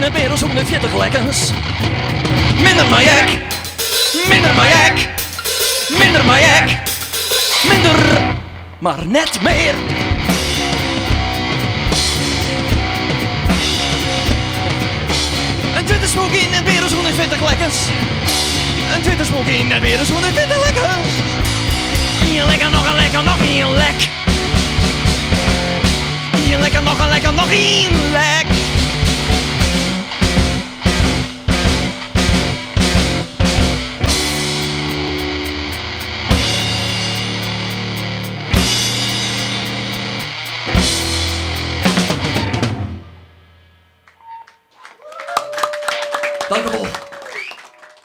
in het meer dan 140 lekkers. Minder mayak, minder mayak, minder mayak, minder, maar net meer. Een Twitter smoke in het meer dan 140 lekkers. Een Twitter smoke in het meer dan 140 lekkers. Hier lekker nog een lekker, nog een lek. Hier lekker nog een lekker, nog een lek. Dank u wel.